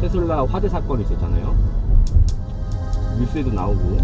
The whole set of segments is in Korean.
테슬라 화재 사건이 있었잖아요. 뉴스에도 나오고.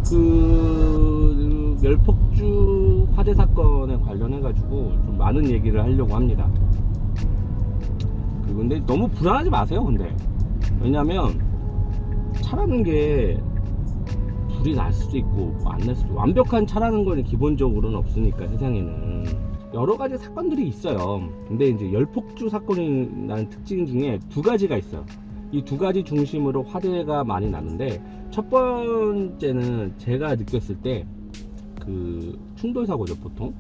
그 열폭주 화재 사건에 관련해 가지고 좀 많은 얘기를 하려고 합니다. 근데 너무 불안하지 마세요. 근데 왜냐면 차라는 게 불이 날 수도 있고 안 날 수도 있고, 완벽한 차라는 건 기본적으로는 없으니까 세상에는 여러 가지 사건들이 있어요. 근데 이제 열폭주 사건이 나는 특징 중에 두 가지가 있어요. 이 두 가지 중심으로 화재가 많이 나는데, 첫 번째는 제가 느꼈을 때 그 충돌 사고죠. 보통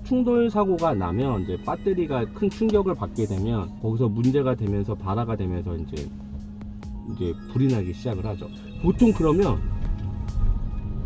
충돌 사고가 나면 이제 배터리가 큰 충격을 받게 되면 거기서 문제가 되면서 발화가 되면서 이제 불이 나기 시작을 하죠. 보통 그러면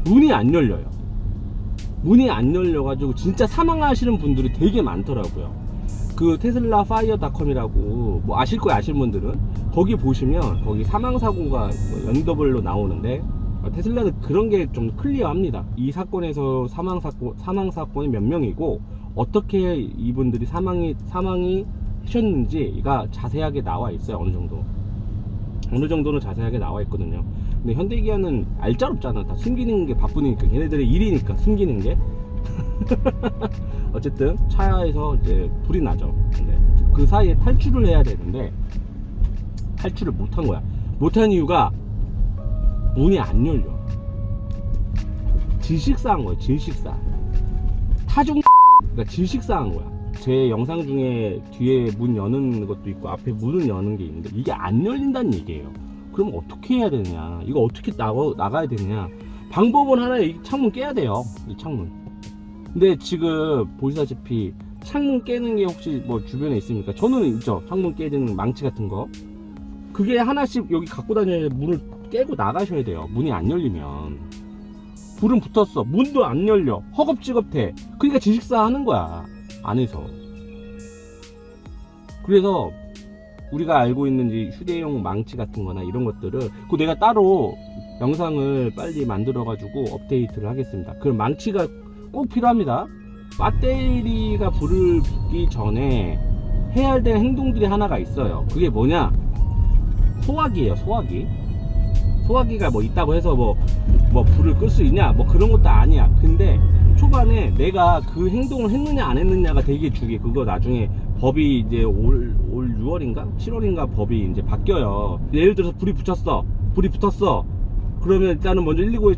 문이 안 열려요. 문이 안 열려가지고 진짜 사망하시는 분들이 되게 많더라고요. 그 테슬라 파이어닷컴이라고 뭐 아실 거예요. 아실 분들은 거기 보시면 거기 사망사고가 연도별로 나오는데, 테슬라는 그런 게 좀 클리어합니다. 이 사건에서 사망사건이 몇 명이고 어떻게 이분들이 사망이 하셨는지가 자세하게 나와 있어요. 어느 정도는 자세하게 나와 있거든요. 근데 현대기아는 알짤없잖아. 다 숨기는 게 바쁘니까, 걔네들의 일이니까 숨기는 게. 어쨌든 차에서 이제 불이 나죠. 근데 그 사이에 탈출을 해야 되는데 탈출을 못한 거야. 못한 이유가 문이 안 열려. 질식사한 거야. 질식사. 타종 그러니까 질식사한 거야. 제 영상 중에 뒤에 문 여는 것도 있고 앞에 문을 여는 게 있는데 이게 안 열린다는 얘기예요. 그럼 어떻게 해야 되냐, 이거 어떻게 나가야 되냐. 방법은 하나, 이 창문 깨야 돼요. 이 창문. 근데 지금 보시다시피 창문 깨는 게 혹시 뭐 주변에 있습니까? 저는 있죠. 창문 깨지는 망치 같은 거. 그게 하나씩 여기 갖고 다녀야 문을 깨고 나가셔야 돼요. 문이 안 열리면. 불은 붙었어. 문도 안 열려. 허겁지겁해. 그러니까 질식사 하는 거야. 안에서. 그래서 우리가 알고 있는 휴대용 망치 같은 거나 이런 것들을 내가 따로 영상을 빨리 만들어 가지고 업데이트를 하겠습니다. 그럼 망치가 꼭 필요합니다. 배터리가 불을 붙기 전에 해야 될 행동들이 하나가 있어요. 그게 뭐냐? 소화기예요. 소화기가 뭐 있다고 해서 뭐 불을 끌 수 있냐, 뭐 그런 것도 아니야. 근데 초반에 내가 그 행동을 했느냐 안 했느냐가 되게 중요해. 그거 나중에 법이 이제 올 6월인가 7월인가 법이 이제 바뀌어요. 예를 들어서 불이 붙었어. 그러면 일단은 먼저 119에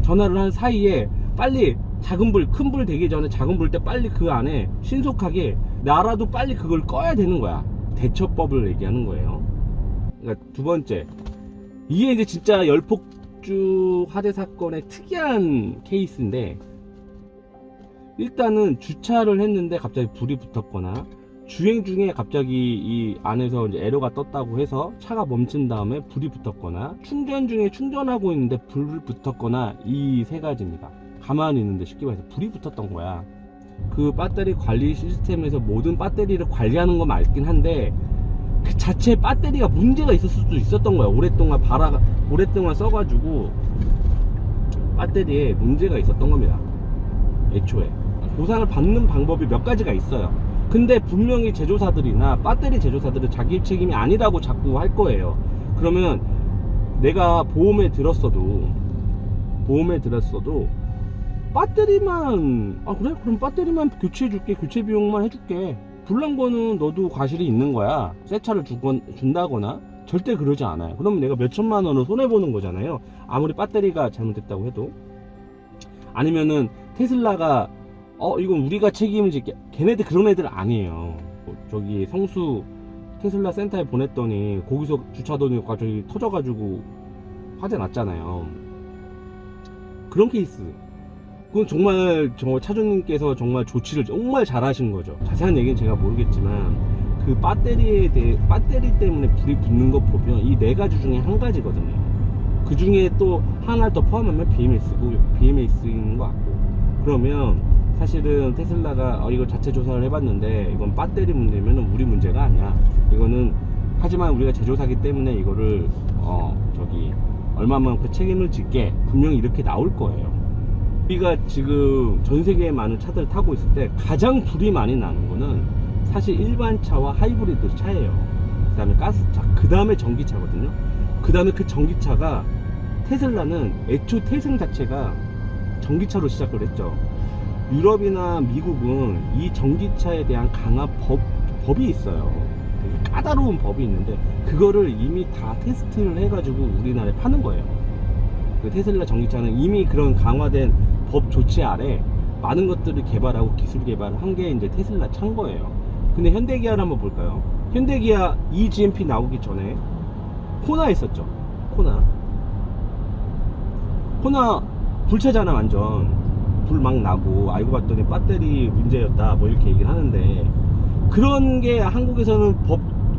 전화를 한 사이에 빨리 작은 불, 큰 불 되기 전에 작은 불 때 빨리 그 안에 신속하게 나라도 빨리 그걸 꺼야 되는 거야. 대처법을 얘기하는 거예요. 그러니까 두 번째, 이게 이제 진짜 열폭주 화재 사건의 특이한 케이스인데, 일단은 주차를 했는데 갑자기 불이 붙었거나 주행 중에 갑자기 이 안에서 이제 에러가 떴다고 해서 차가 멈춘 다음에 불이 붙었거나 충전 중에 충전하고 있는데 불이 붙었거나, 이 세 가지입니다. 가만히 있는데 쉽게 말해서 불이 붙었던 거야. 그 배터리 관리 시스템에서 모든 배터리를 관리하는 건 맞긴 한데 그 자체 배터리가 문제가 있었을 수도 있었던 거야. 오랫동안 써가지고 배터리에 문제가 있었던 겁니다. 애초에 보상을 받는 방법이 몇 가지가 있어요. 근데 분명히 제조사들이나 배터리 제조사들은 자기 책임이 아니라고 자꾸 할 거예요. 그러면 내가 보험에 들었어도 배터리만, 그래? 그럼 배터리만 교체해줄게. 교체 비용만 해줄게. 불난 거는 너도 과실이 있는 거야. 새 차를 준다거나 절대 그러지 않아요. 그러면 내가 몇 천만 원을 손해보는 거잖아요. 아무리 배터리가 잘못됐다고 해도. 아니면은 테슬라가 이건 우리가 책임을 질게. 걔네들 그런 애들 아니에요. 저기 성수 테슬라 센터에 보냈더니 거기서 주차돈이 갑자기 터져가지고 화재 났잖아요. 그런 케이스. 그건 정말 차주님께서 정말 조치를 정말 잘하신 거죠. 자세한 얘기는 제가 모르겠지만 그 배터리 때문에 불이 붙는 거 보면 이 네 가지 중에 한 가지거든요. 그 중에 또 하나 더 포함하면 BMS인 것 같고. 그러면 사실은 테슬라가 이거 자체 조사를 해봤는데 이건 배터리 문제면 우리 문제가 아니야. 이거는 하지만 우리가 제조사기 때문에 이거를 얼마만큼 책임을 질게, 분명히 이렇게 나올 거예요. 우리가 지금 전 세계에 많은 차들을 타고 있을 때 가장 불이 많이 나는 거는 사실 일반 차와 하이브리드 차예요. 다음에 가스차, 그 다음에 전기차거든요. 그 다음에 그 전기차가, 테슬라는 애초 태생 자체가 전기차로 시작을 했죠. 유럽이나 미국은 이 전기차에 대한 강한 법이 있어요. 되게 까다로운 법이 있는데 그거를 이미 다 테스트를 해가지고 우리나라에 파는 거예요. 그 테슬라 전기차는 이미 그런 강화된 법 조치 아래 많은 것들을 개발하고 기술 개발을 한 게 이제 테슬라 찬 거예요. 근데 현대기아를 한번 볼까요? 현대기아 eGMP 나오기 전에 코나 있었죠. 코나 불체잖아. 완전 불 막 나고, 알고 봤더니 배터리 문제였다 뭐 이렇게 얘기를 하는데, 그런 게 한국에서는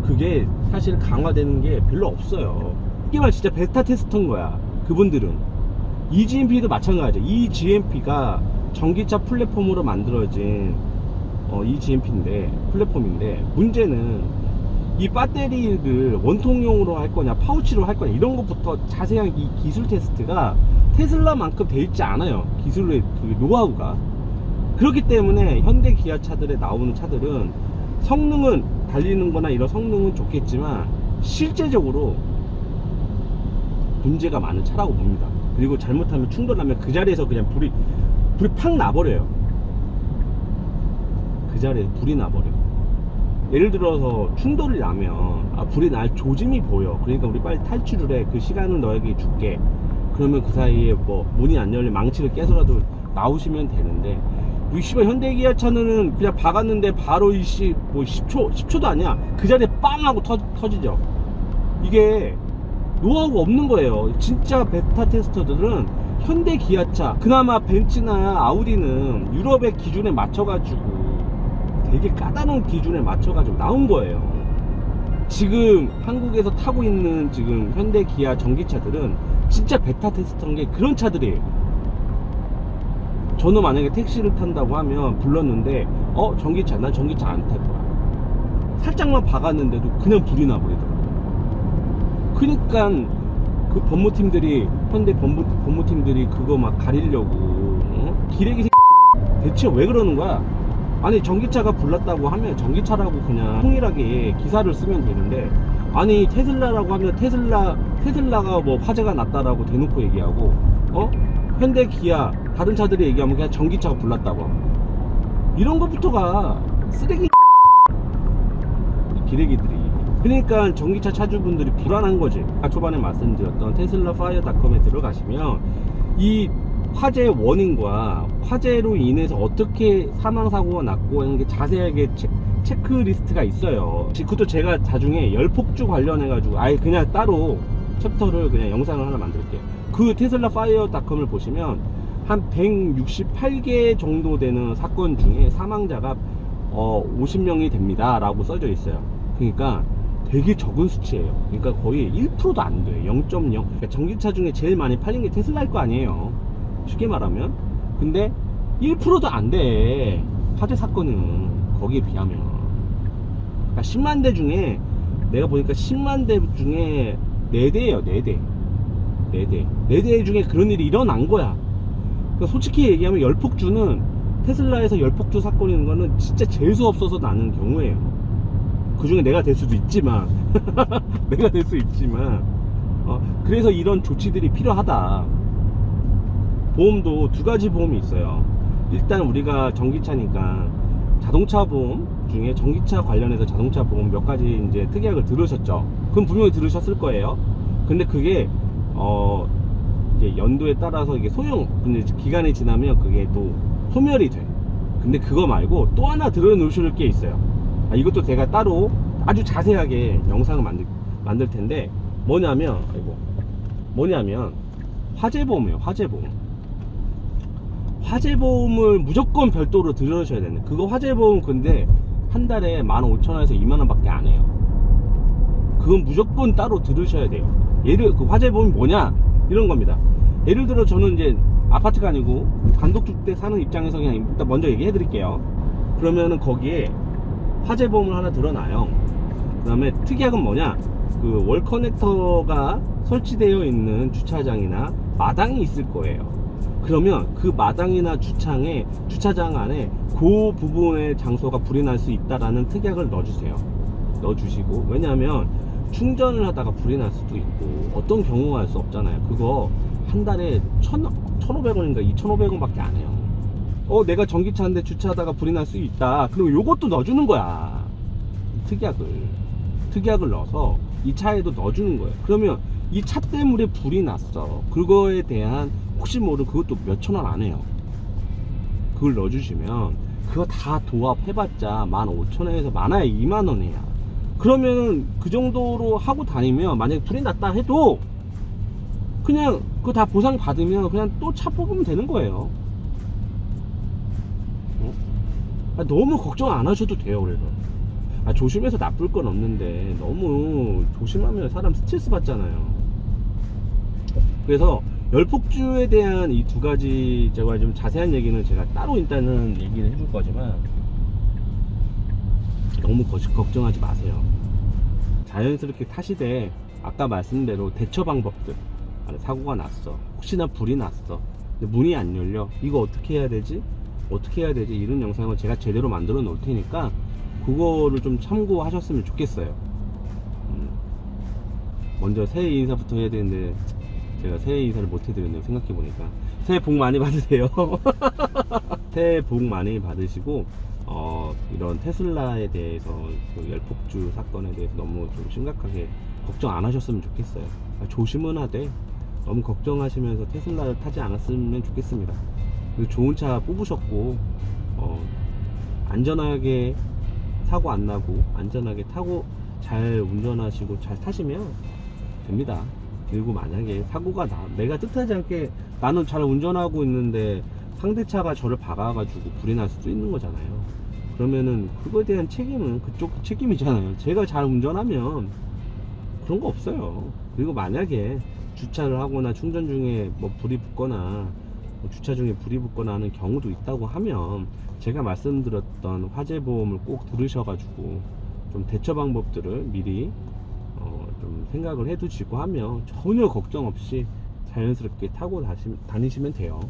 그게 사실 강화되는 게 별로 없어요. 이게 말 진짜 베타 테스트인 거야. 그분들은 eGMP도 마찬가지야. eGMP가 전기차 플랫폼으로 만들어진 eGMP인데, 플랫폼인데, 문제는 이 배터리를 원통용으로 할 거냐 파우치로 할 거냐 이런 것부터 자세한 이 기술 테스트가 테슬라만큼 돼 있지 않아요. 기술의 그 노하우가. 그렇기 때문에 현대 기아 차들에 나오는 차들은 성능은, 달리는 거나 이런 성능은 좋겠지만 실제적으로 문제가 많은 차라고 봅니다. 그리고 잘못하면 충돌하면 그 자리에서 그냥 불이 팍 나버려요. 그 자리에서 불이 나버려요. 예를 들어서 충돌이 나면 불이 날 조짐이 보여. 그러니까 우리 빨리 탈출을 해. 그 시간을 너에게 줄게. 그러면 그 사이에 뭐 문이 안 열리면 망치를 깨서라도 나오시면 되는데, 이 씨발 현대기아 차는 그냥 박았는데 바로 뭐 10초도 아니야. 그 자리에 빵 하고 터지죠. 이게 노하우가 없는 거예요. 진짜 베타 테스터들은 현대기아차, 그나마 벤츠나 아우디는 유럽의 기준에 맞춰가지고 되게 까다로운 기준에 맞춰가지고 나온 거예요. 지금 한국에서 타고 있는 지금 현대 기아 전기차들은 진짜 베타 테스트한 게 그런 차들이에요. 저는 만약에 택시를 탄다고 하면 불렀는데 전기차, 난 전기차 안 탈 거야. 살짝만 박았는데도 그냥 불이 나버리더라고요. 그러니까 그 법무팀들이, 현대 법무팀들이 그거 막 가리려고 기레기 대체 왜 그러는 거야? 아니, 전기차가 불났다고 하면 전기차라고 그냥 통일하게 기사를 쓰면 되는데, 아니 테슬라라고 하면 테슬라가 뭐 화재가 났다라고 대놓고 얘기하고, 현대 기아 다른 차들이 얘기하면 그냥 전기차가 불났다고 하고, 이런 것부터가 쓰레기 기레기들이. 그러니까 전기차 차주분들이 불안한 거지. 초반에 말씀드렸던 테슬라파이어닷컴에 들어가시면 이 화재의 원인과 화재로 인해서 어떻게 사망사고가 났고 하는 게 자세하게 체크리스트가 있어요. 그것도 제가 나중에 열폭주 관련해가지고 아예 그냥 따로 챕터를, 그냥 영상을 하나 만들게요. 그 테슬라파이어닷컴을 보시면 한 168개 정도 되는 사건 중에 사망자가 50명이 됩니다 라고 써져 있어요. 그러니까 되게 적은 수치예요. 그러니까 거의 1%도 안 돼. 0.0. 그러니까 전기차 중에 제일 많이 팔린 게 테슬라일 거 아니에요, 쉽게 말하면. 근데 1%도 안 돼, 화재 사건은. 거기에 비하면. 그러니까 10만 대 중에, 내가 보니까 10만 대 중에 4대예요 4대 중에 그런 일이 일어난 거야. 그러니까 솔직히 얘기하면 열폭주는, 테슬라에서 열폭주 사건이 있는 거는 진짜 재수 없어서 나는 경우예요. 그 중에 내가 될 수도 있지만 그래서 이런 조치들이 필요하다. 보험도 두 가지 보험이 있어요. 일단 우리가 전기차니까 자동차 보험 중에 전기차 관련해서 자동차 보험 몇 가지 이제 특약을 들으셨죠. 그럼 분명히 들으셨을 거예요. 근데 그게 이제 연도에 따라서 이게 근데 기간이 지나면 그게 또 소멸이 돼. 근데 그거 말고 또 하나 들어놓으실 게 있어요. 이것도 제가 따로 아주 자세하게 영상을 만들 텐데, 뭐냐면 화재보험이에요. 화재보험을 무조건 별도로 들으셔야 되는. 그거 화재보험 근데 한 달에 15,000원에서 2만원 밖에 안 해요. 그건 무조건 따로 들으셔야 돼요. 그 화재보험이 뭐냐 이런 겁니다. 예를 들어 저는 이제 아파트가 아니고 단독주택 사는 입장에서 그냥 일단 먼저 얘기해 드릴게요. 그러면은 거기에 화재보험을 하나 들어놔요. 그 다음에 특약은 뭐냐, 그 월 커넥터가 설치되어 있는 주차장이나 마당이 있을 거예요. 그러면 그 마당이나 주차장 안에 그 부분의 장소가 불이 날 수 있다라는 특약을 넣어주세요. 넣어주시고, 왜냐하면 충전을 하다가 불이 날 수도 있고 어떤 경우가 할 수 없잖아요. 그거 한 달에 1,500원인가 2,500원 밖에 안 해요. 내가 전기차인데 주차하다가 불이 날 수 있다, 그리고 요것도 넣어주는 거야. 특약을 넣어서 이 차에도 넣어주는 거예요. 그러면 이 차 때문에 불이 났어, 그거에 대한 혹시 모르는 그것도 몇천 원 안 해요. 그걸 넣어주시면 그거 다 도합해봤자 15,000원에서 많아야 2만원이야. 그러면 그 정도로 하고 다니면 만약에 불이 났다 해도 그냥 그거 다 보상 받으면 그냥 또 차 뽑으면 되는 거예요. 너무 걱정 안 하셔도 돼요. 그래서 조심해서 나쁠 건 없는데 너무 조심하면 사람 스트레스 받잖아요. 그래서 열폭주에 대한 이 두 가지, 제가 좀 자세한 얘기는 제가 따로 일단은 얘기를 해볼 거지만 너무 걱정하지 마세요. 자연스럽게 타시되 아까 말씀대로 대처 방법들, 사고가 났어, 혹시나 불이 났어, 근데 문이 안 열려, 이거 어떻게 해야 되지 이런 영상을 제가 제대로 만들어 놓을 테니까 그거를 좀 참고하셨으면 좋겠어요. 먼저 새해 인사부터 해야 되는데 제가 새해 인사를 못 해드렸네요. 생각해보니까. 새해 복 많이 받으세요. 새해 복 많이 받으시고, 이런 테슬라에 대해서, 그 열폭주 사건에 대해서 너무 좀 심각하게 걱정 안 하셨으면 좋겠어요. 조심은 하되 너무 걱정하시면서 테슬라를 타지 않았으면 좋겠습니다. 그리고 좋은 차 뽑으셨고, 안전하게 사고 안 나고 안전하게 타고 잘 운전하시고 잘 타시면 됩니다. 그리고 만약에 사고가 내가 뜻하지 않게 나는 잘 운전하고 있는데 상대차가 저를 박아가지고 불이 날 수도 있는 거잖아요. 그러면은 그거에 대한 책임은 그쪽 책임이잖아요. 제가 잘 운전하면 그런 거 없어요. 그리고 만약에 주차를 하거나 충전 중에 뭐 불이 붙거나 주차 중에 불이 붙거나 하는 경우도 있다고 하면 제가 말씀드렸던 화재보험을 꼭 들으셔가지고 좀 대처 방법들을 미리 좀 생각을 해 두시고 하면 전혀 걱정 없이 자연스럽게 타고 다니시면 돼요.